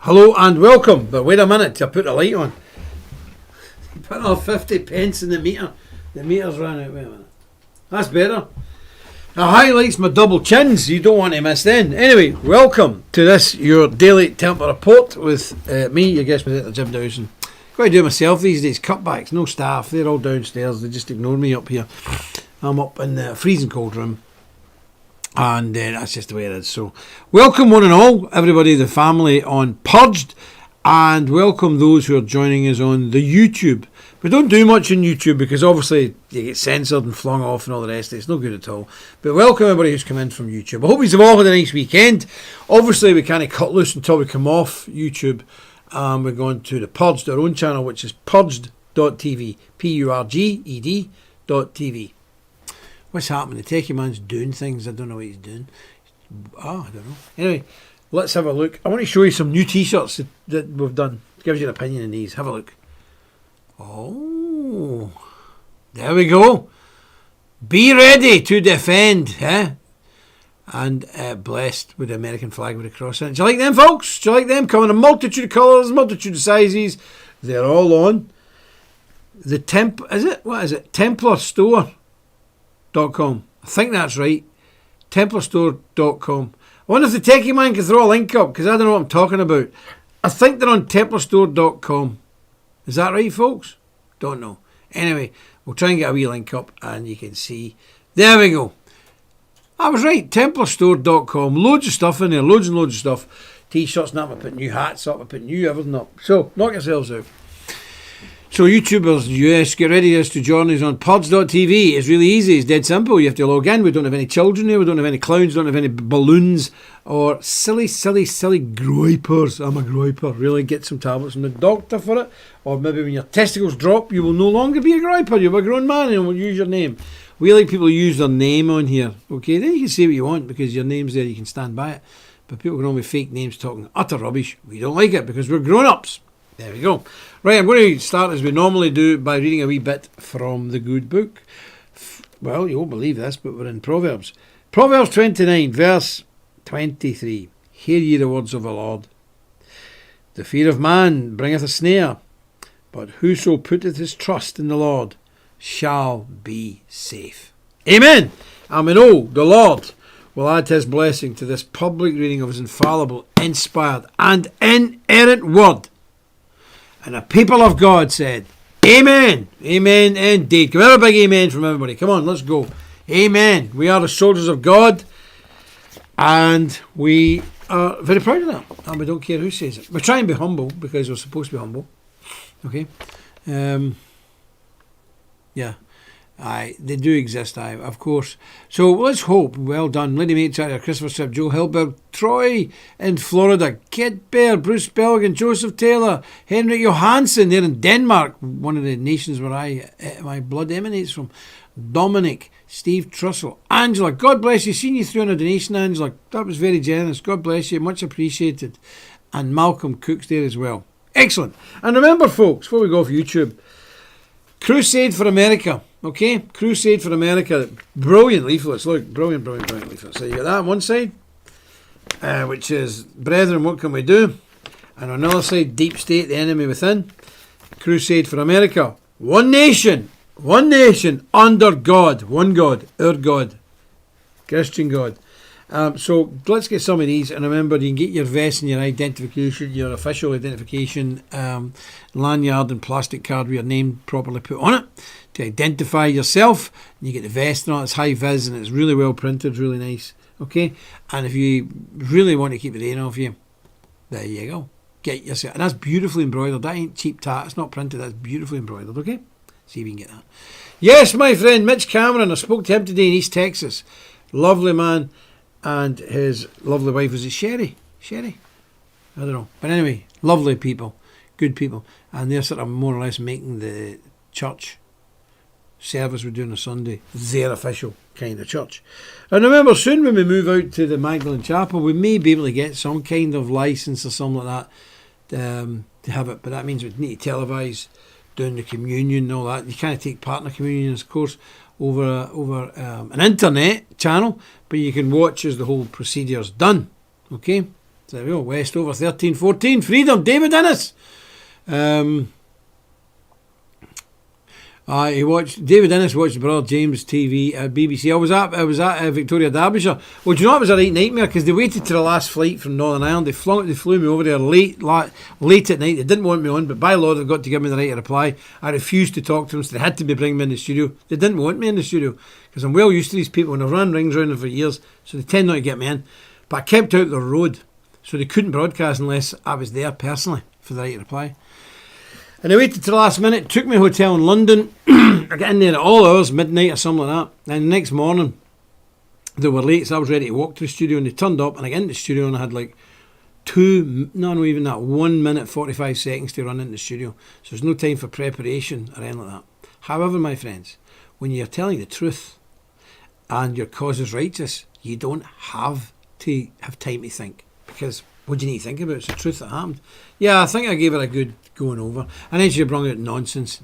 Hello and welcome, but wait a minute till I put the light on. Put another 50 pence in the meter. The meter's run out, wait a minute. That's better. Now highlights my double chins, you don't want to miss then. Anyway, welcome to this, your daily Templar report with me, your guest at the gym Dawson. Got to do it myself these days, cutbacks, no staff, they're all downstairs, they just ignore me up here. I'm up in the freezing cold room. And that's just the way it is. So, welcome one and all, everybody, the family on Purged, and welcome those who are joining us on the YouTube. We don't do much on YouTube because obviously you get censored and flung off and all the rest of it. It's no good at all. But welcome everybody who's come in from YouTube. I hope you've all had a nice weekend. Obviously, we can't cut loose until we come off YouTube. We're going to the Purged, our own channel, which is purged.tv. Purged.tv. What's happening? The techie man's doing things. I don't know what he's doing. I don't know. Anyway, let's have a look. I want to show you some new t-shirts that we've done. It gives you an opinion on these. Have a look. Oh, there we go. Be ready to defend, eh? And blessed with the American flag with a cross in it. Do you like them, folks? Do you like them? Come in a multitude of colours, multitude of sizes. They're all on the Templar store. .com. I think that's right. Templarstore.com. I wonder if the techie man can throw a link up because I don't know what I'm talking about. I think they're on Templarstore.com. Is that right, folks? Don't know. Anyway, we'll try and get a wee link up and you can see. There we go. I was right. Templarstore.com. Loads of stuff in there. Loads and loads of stuff. T-shirts now. I put new hats up. I put new everything up. So, knock yourselves out. So YouTubers in the US, get ready to join us on Purge.tv. It's really easy, it's dead simple. You have to log in. We don't have any children here, we don't have any clowns, don't have any balloons or silly groipers. I'm a groiper. Really, get some tablets from the doctor for it. Or maybe when your testicles drop, you will no longer be a groiper. You're a grown man and we'll use your name. We like people who use their name on here. Okay, then you can say what you want because your name's there, you can stand by it. But people can only fake names talking utter rubbish. We don't like it because we're grown-ups. There we go. Right, I'm going to start as we normally do by reading a wee bit from the good book. Well, you won't believe this, but we're in Proverbs. Proverbs 29, verse 23. Hear ye the words of the Lord. The fear of man bringeth a snare, but whoso putteth his trust in the Lord shall be safe. Amen. And we know the Lord will add his blessing to this public reading of his infallible, inspired and inerrant word. And the people of God said, Amen. Amen indeed. Come on, a big amen from everybody. Come on, let's go. Amen. We are the soldiers of God. And we are very proud of that. And we don't care who says it. We try and be humble because we're supposed to be humble. Okay. Yeah. Aye, they do exist, aye, of course. So let's hope. Well done. Lady Mate Chatter, Christopher Strip, Joe Hilberg, Troy in Florida, Kid Bear, Bruce Belgan, Joseph Taylor, Henrik Johansson, there in Denmark, one of the nations where my blood emanates from. Dominic, Steve Trussell, Angela, God bless you. Seen you through on a donation, Angela. That was very generous. God bless you. Much appreciated. And Malcolm Cook's there as well. Excellent. And remember, folks, before we go off YouTube, Crusade for America. Okay, Crusade for America. Brilliant leaflets. Look, brilliant leaflets. So you got that on one side, which is, Brethren, what can we do? And on the other side, Deep State, the enemy within. Crusade for America. One nation, under God. One God, our God, Christian God. So let's get some of these, and remember you can get your vest and your identification, your official identification lanyard and plastic card with your name properly put on it to identify yourself. And you get the vest and all, it's high vis and it's really well printed, really nice. Okay, and if you really want to keep the rain off you, there you go. Get yourself, and that's beautifully embroidered. That ain't cheap tat. It's not printed. That's beautifully embroidered. Okay, see if you can get that. Yes, my friend Mitch Cameron. I spoke to him today in East Texas. Lovely man. And his lovely wife, was it Sherry? I don't know. But anyway, lovely people, good people. And they're sort of more or less making the church service we're doing on Sunday their official kind of church. And remember, soon when we move out to the Magdalene Chapel, we may be able to get some kind of license or something like that to have it. But that means we need to televise doing the communion and all that. You can't take part in the communion, of course, over an internet channel, but you can watch as the whole procedure's done. Okay, So there we go. West over 13-14. Freedom. David Innes. David Innes watched Brother James TV at BBC. I was at Victoria, Derbyshire. Well, do you know it was a right nightmare because they waited till the last flight from Northern Ireland. They flew me over there late at night. They didn't want me on, but by law they've got to give me the right to reply. I refused to talk to them, so they had to bring me in the studio. They didn't want me in the studio because I'm well used to these people and I've run rings around them for years, so they tend not to get me in. But I kept out the road, so they couldn't broadcast unless I was there personally for the right to reply. And I waited till the last minute, took me a hotel in London. I got in there at all hours, midnight or something like that. And the next morning, they were late, so I was ready to walk to the studio. And they turned up, and I got into the studio, and I had like 1 minute, 45 seconds to run into the studio. So there's no time for preparation or anything like that. However, my friends, when you're telling the truth and your cause is righteous, you don't have to have time to think. Because what do you need to think about? It's the truth that happened. Yeah, I think I gave it a good going over. And then she brought out nonsense.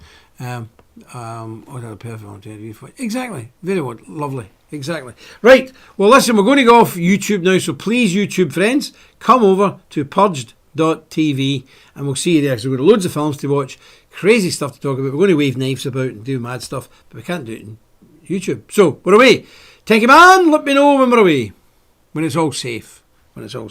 Exactly. Very well. Lovely. Exactly. Right. Well, listen, we're going to go off YouTube now. So please, YouTube friends, come over to purged.tv and we'll see you there. So we've got loads of films to watch, crazy stuff to talk about. We're going to wave knives about and do mad stuff, but we can't do it in YouTube. So we're away. Take a man. Let me know when we're away. When it's all safe. Well, so